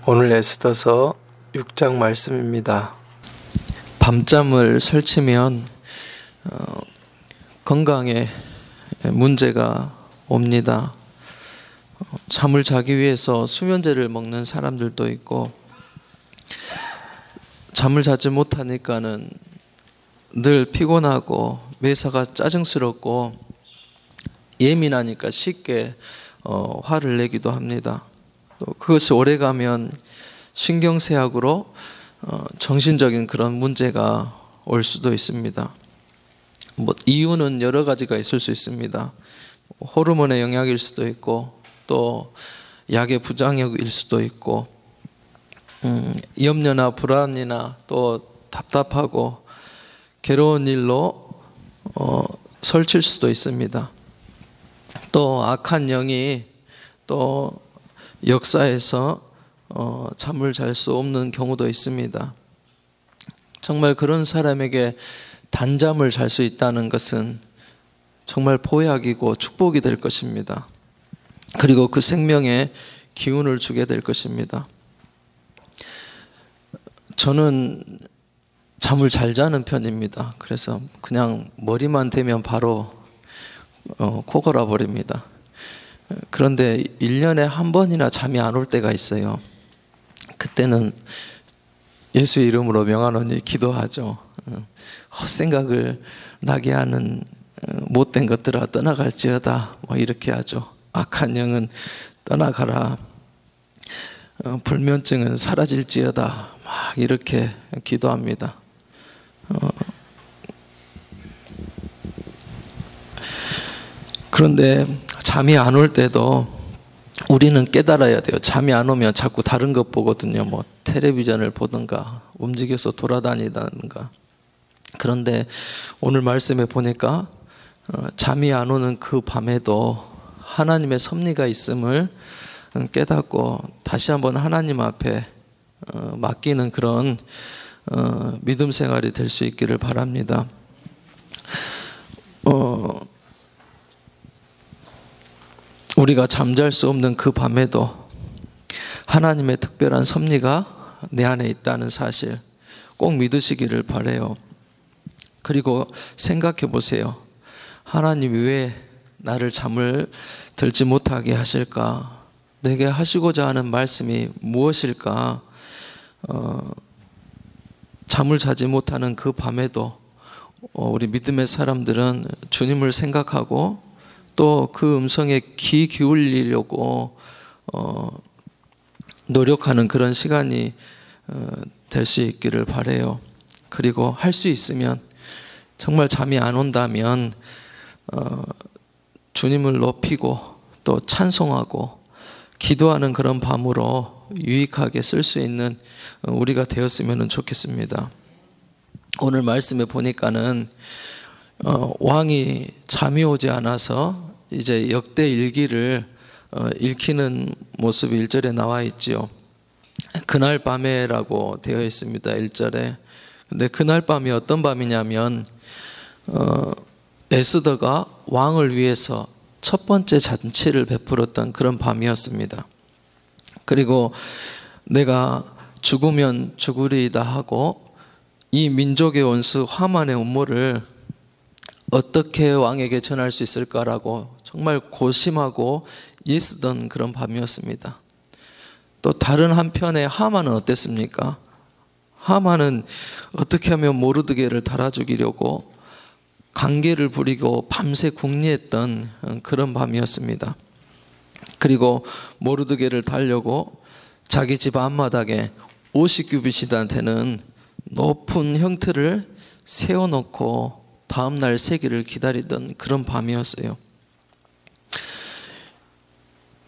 오늘 에스더서 6장 말씀입니다. 밤잠을 설치면 건강에 문제가 옵니다. 잠을 자기 위해서 수면제를 먹는 사람들도 있고, 잠을 자지 못하니까는 늘 피곤하고 매사가 짜증스럽고 예민하니까 쉽게 화를 내기도 합니다. 또 그것이 오래가면 신경쇠약으로 정신적인 그런 문제가 올 수도 있습니다. 이유는 여러 가지가 있을 수 있습니다. 호르몬의 영향일 수도 있고, 또 약의 부작용일 수도 있고, 염려나 불안이나 또 답답하고 괴로운 일로 설칠 수도 있습니다. 또 악한 영이 또 역사에서 잠을 잘 수 없는 경우도 있습니다. 정말 그런 사람에게 단잠을 잘 수 있다는 것은 정말 보약이고 축복이 될 것입니다. 그리고 그 생명에 기운을 주게 될 것입니다. 저는 잠을 잘 자는 편입니다. 그래서 그냥 머리만 대면 바로 코 골아버립니다. 그런데 1년에 한 번이나 잠이 안 올 때가 있어요. 그때는 예수의 이름으로 명하노니 기도하죠. 헛생각을 나게 하는 못된 것들아 떠나갈지어다, 이렇게 하죠. 악한 영은 떠나가라, 불면증은 사라질지어다, 이렇게 기도합니다. 그런데 잠이 안 올 때도 우리는 깨달아야 돼요. 잠이 안 오면 자꾸 다른 것 보거든요. 텔레비전을 보든가 움직여서 돌아다니다든가. 그런데 오늘 말씀에 보니까 잠이 안 오는 그 밤에도 하나님의 섭리가 있음을 깨닫고 다시 한번 하나님 앞에 맡기는 그런 믿음 생활이 될 수 있기를 바랍니다. 우리가 잠잘 수 없는 그 밤에도 하나님의 특별한 섭리가 내 안에 있다는 사실 꼭 믿으시기를 바라요. 그리고 생각해 보세요. 하나님이 왜 나를 잠을 들지 못하게 하실까? 내게 하시고자 하는 말씀이 무엇일까? 잠을 자지 못하는 그 밤에도 우리 믿음의 사람들은 주님을 생각하고 또 그 음성에 귀 기울이려고 노력하는 그런 시간이 될 수 있기를 바라요. 그리고 할 수 있으면 정말 잠이 안 온다면 주님을 높이고 또 찬송하고 기도하는 그런 밤으로 유익하게 쓸 수 있는 우리가 되었으면 좋겠습니다. 오늘 말씀에 보니까는 왕이 잠이 오지 않아서 이제 역대 일기를 읽히는 모습이 1절에 나와 있지요. 그날 밤에라고 되어 있습니다. 1절에. 근데 그날 밤이 어떤 밤이냐면 에스더가 왕을 위해서 첫 번째 잔치를 베풀었던 그런 밤이었습니다. 그리고 내가 죽으면 죽으리이다 하고 이 민족의 원수 하만의 음모를 어떻게 왕에게 전할 수 있을까라고 정말 고심하고 애쓰던 그런 밤이었습니다. 또 다른 한편에 하만은 어땠습니까? 하만은 어떻게 하면 모르드게를 달아 죽이려고 관계를 부리고 밤새 궁리했던 그런 밤이었습니다. 그리고 모르드게를 달려고 자기 집 앞마당에 50규빗이나 되는 높은 형틀을 세워놓고 다음날 세기를 기다리던 그런 밤이었어요.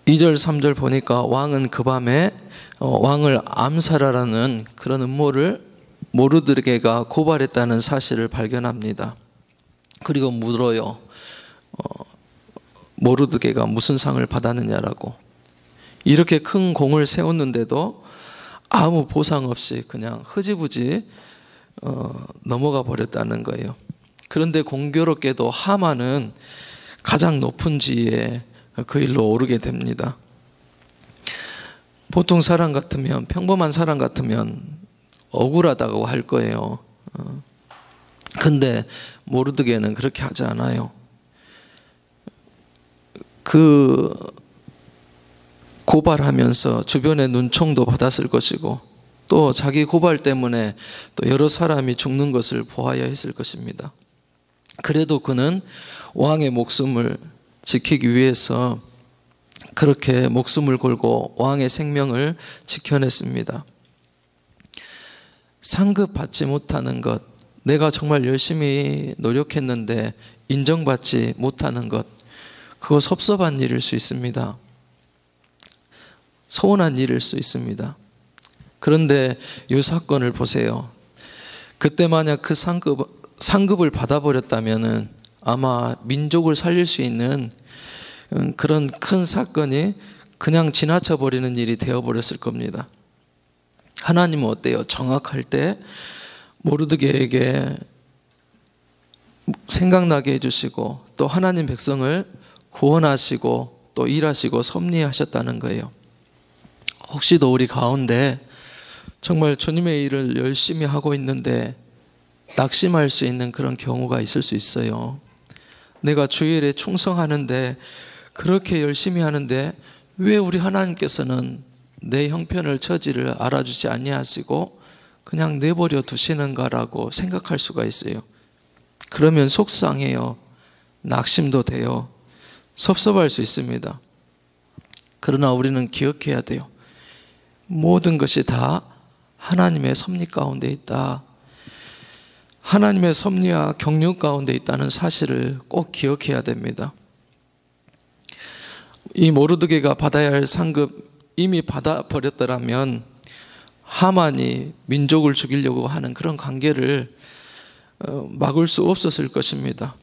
2절 3절 보니까 왕은 그 밤에 왕을 암살하라는 그런 음모를 모르드게가 고발했다는 사실을 발견합니다. 그리고 물어요. 모르드게가 무슨 상을 받았느냐라고. 이렇게 큰 공을 세웠는데도 아무 보상 없이 그냥 흐지부지 넘어가 버렸다는 거예요. 그런데 공교롭게도 하만은 가장 높은 지위에 그 일로 오르게 됩니다. 보통 사람 같으면, 평범한 사람 같으면 억울하다고 할 거예요. 근데 모르드게는 그렇게 하지 않아요. 그 고발하면서 주변의 눈총도 받았을 것이고, 또 자기 고발 때문에 또 여러 사람이 죽는 것을 보아야 했을 것입니다. 그래도 그는 왕의 목숨을 지키기 위해서 그렇게 목숨을 걸고 왕의 생명을 지켜냈습니다. 상급 받지 못하는 것, 내가 정말 열심히 노력했는데 인정받지 못하는 것, 그거 섭섭한 일일 수 있습니다. 서운한 일일 수 있습니다. 그런데 이 사건을 보세요. 그때 만약 그 상급을 받아버렸다면 아마 민족을 살릴 수 있는 그런 큰 사건이 그냥 지나쳐버리는 일이 되어버렸을 겁니다. 하나님은 어때요? 정확할 때 모르드게에게 생각나게 해주시고, 또 하나님 백성을 구원하시고 또 일하시고 섭리하셨다는 거예요. 혹시도 우리 가운데 정말 주님의 일을 열심히 하고 있는데 낙심할 수 있는 그런 경우가 있을 수 있어요. 내가 주일에 충성하는데, 그렇게 열심히 하는데 왜 우리 하나님께서는 내 형편을 처지를 알아주지 아니하시고 그냥 내버려 두시는가라고 생각할 수가 있어요. 그러면 속상해요. 낙심도 돼요. 섭섭할 수 있습니다. 그러나 우리는 기억해야 돼요. 모든 것이 다 하나님의 섭리 가운데 있다. 하나님의 섭리와 경륜 가운데 있다는 사실을 꼭 기억해야 됩니다. 이 모르드게가 받아야 할 상급 이미 받아버렸더라면 하만이 민족을 죽이려고 하는 그런 관계를 막을 수 없었을 것입니다.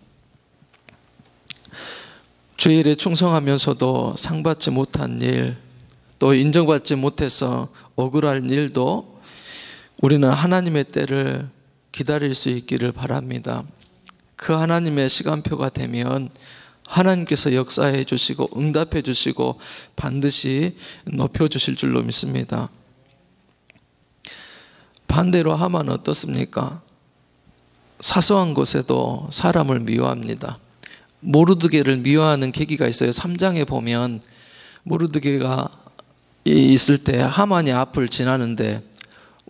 주일에 충성하면서도 상받지 못한 일, 또 인정받지 못해서 억울한 일도 우리는 하나님의 때를 기다릴 수 있기를 바랍니다. 그 하나님의 시간표가 되면 하나님께서 역사해 주시고 응답해 주시고 반드시 높여 주실 줄로 믿습니다. 반대로 하만은 어떻습니까? 사소한 것에도 사람을 미워합니다. 모르드게를 미워하는 계기가 있어요. 3장에 보면 모르드게가 있을 때 하만이 앞을 지나는데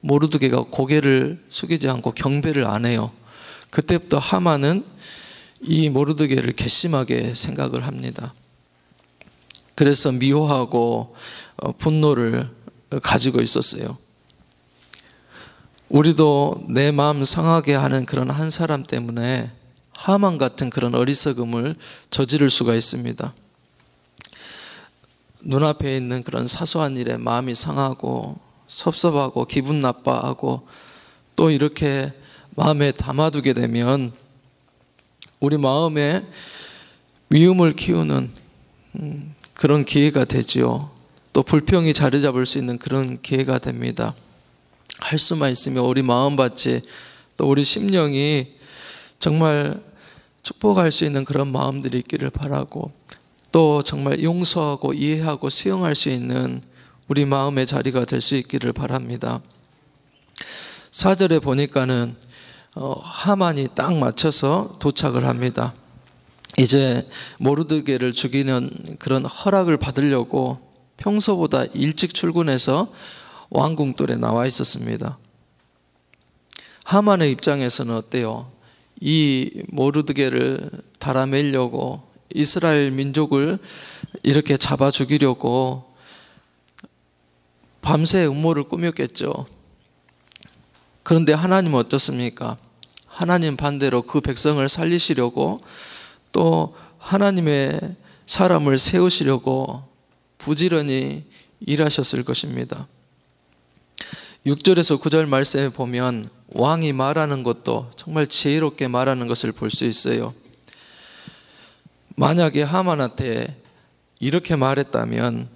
모르드게가 고개를 숙이지 않고 경배를 안 해요. 그때부터 하만은 이 모르드게를 괘씸하게 생각을 합니다. 그래서 미워하고 분노를 가지고 있었어요. 우리도 내 마음 상하게 하는 그런 한 사람 때문에 하만 같은 그런 어리석음을 저지를 수가 있습니다. 눈앞에 있는 그런 사소한 일에 마음이 상하고 섭섭하고 기분 나빠하고 또 이렇게 마음에 담아두게 되면 우리 마음에 미움을 키우는 그런 기회가 되지요. 또 불평이 자리 잡을 수 있는 그런 기회가 됩니다. 할 수만 있으면 우리 마음밭이 또 우리 심령이 정말 축복할 수 있는 그런 마음들이 있기를 바라고, 또 정말 용서하고 이해하고 수용할 수 있는 우리 마음의 자리가 될 수 있기를 바랍니다. 4절에 보니까는 하만이 딱 맞춰서 도착을 합니다. 이제 모르드게를 죽이는 그런 허락을 받으려고 평소보다 일찍 출근해서 왕궁돌에 나와 있었습니다. 하만의 입장에서는 어때요? 이 모르드게를 달아매려고 이스라엘 민족을 이렇게 잡아 죽이려고 밤새 음모를 꾸몄겠죠. 그런데 하나님은 어떻습니까? 하나님 반대로 그 백성을 살리시려고 또 하나님의 사람을 세우시려고 부지런히 일하셨을 것입니다. 6절에서 9절 말씀에 보면 왕이 말하는 것도 정말 지혜롭게 말하는 것을 볼 수 있어요. 만약에 하만한테 이렇게 말했다면,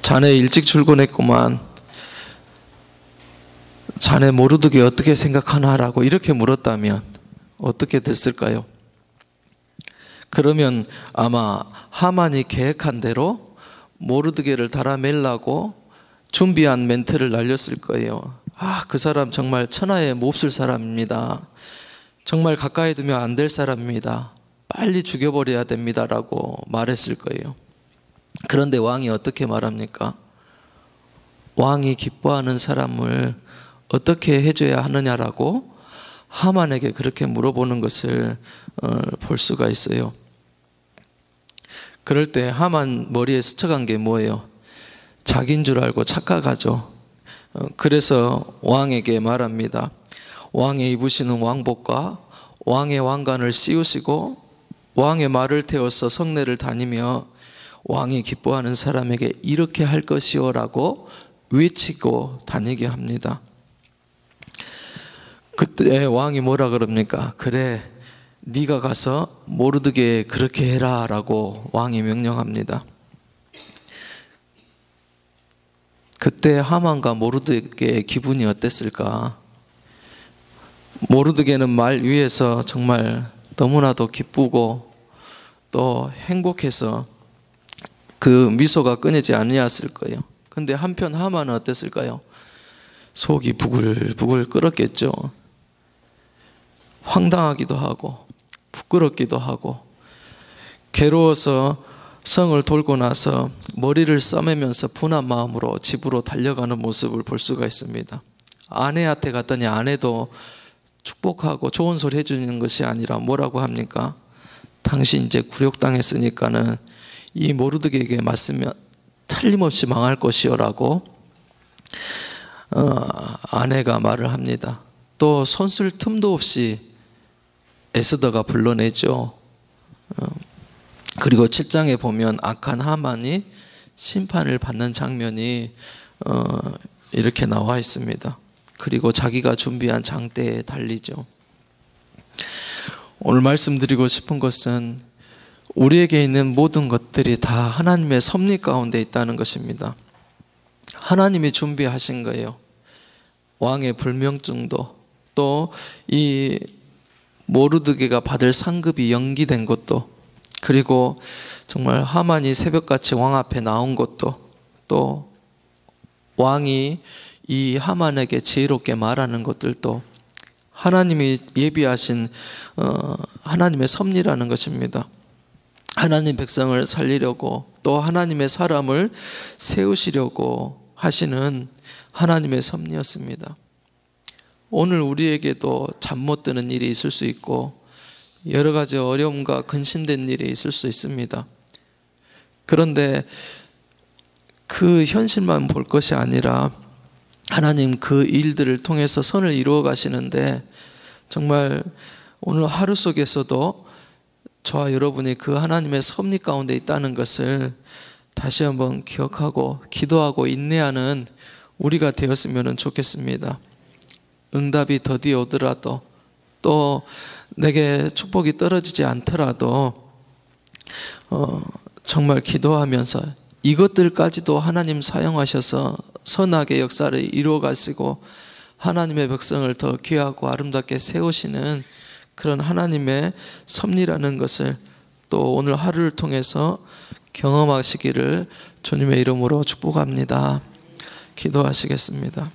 자네 일찍 출근했구만, 자네 모르드게 어떻게 생각하나라고 이렇게 물었다면 어떻게 됐을까요? 그러면 아마 하만이 계획한 대로 모르드게를 달아매려고 준비한 멘트를 날렸을 거예요. 그 사람 정말 천하에 몹쓸 사람입니다. 정말 가까이 두면 안 될 사람입니다. 빨리 죽여버려야 됩니다 라고 말했을 거예요. 그런데 왕이 어떻게 말합니까? 왕이 기뻐하는 사람을 어떻게 해줘야 하느냐라고 하만에게 그렇게 물어보는 것을 볼 수가 있어요. 그럴 때 하만 머리에 스쳐간 게 뭐예요? 자기인 줄 알고 착각하죠. 그래서 왕에게 말합니다. 왕이 입으시는 왕복과 왕의 왕관을 씌우시고 왕의 말을 태워서 성내를 다니며 왕이 기뻐하는 사람에게 이렇게 할 것이오라고 외치고 다니게 합니다. 그때 왕이 뭐라 그럽니까? 그래, 네가 가서 모르드게에 그렇게 해라 라고 왕이 명령합니다. 그때 하만과 모르드게의 기분이 어땠을까? 모르드게는 말 위에서 정말 너무나도 기쁘고 또 행복해서 그 미소가 끊이지 아니었을 거예요. 근데 한편 하만은 어땠을까요? 속이 부글부글 끓었겠죠. 황당하기도 하고 부끄럽기도 하고 괴로워서 성을 돌고 나서 머리를 싸매면서 분한 마음으로 집으로 달려가는 모습을 볼 수가 있습니다. 아내한테 갔더니 아내도 축복하고 좋은 소리 해주는 것이 아니라 뭐라고 합니까? 당신 이제 굴욕당했으니까는 이 모르드게에게 맞으면 틀림없이 망할 것이요라고 아내가 말을 합니다. 또 손쓸 틈도 없이 에스더가 불러내죠. 그리고 7장에 보면 악한 하만이 심판을 받는 장면이 이렇게 나와 있습니다. 그리고 자기가 준비한 장대에 달리죠. 오늘 말씀드리고 싶은 것은 우리에게 있는 모든 것들이 다 하나님의 섭리 가운데 있다는 것입니다. 하나님이 준비하신 거예요. 왕의 불명증도 또 이 모르드게가 받을 상급이 연기된 것도 그리고 정말 하만이 새벽같이 왕 앞에 나온 것도 또 왕이 이 하만에게 지혜롭게 말하는 것들도 하나님이 예비하신 하나님의 섭리라는 것입니다. 하나님 백성을 살리려고 또 하나님의 사람을 세우시려고 하시는 하나님의 섭리였습니다. 오늘 우리에게도 잠 못 드는 일이 있을 수 있고 여러 가지 어려움과 근심된 일이 있을 수 있습니다. 그런데 그 현실만 볼 것이 아니라 하나님 그 일들을 통해서 선을 이루어 가시는데 정말 오늘 하루 속에서도 저와 여러분이 그 하나님의 섭리 가운데 있다는 것을 다시 한번 기억하고 기도하고 인내하는 우리가 되었으면 좋겠습니다. 응답이 더디 오더라도 또 내게 축복이 떨어지지 않더라도 정말 기도하면서 이것들까지도 하나님 사용하셔서 선하게 역사를 이루어 가시고 하나님의 백성을 더 귀하고 아름답게 세우시는 그런 하나님의 섭리라는 것을 또 오늘 하루를 통해서 경험하시기를 주님의 이름으로 축복합니다. 기도하시겠습니다.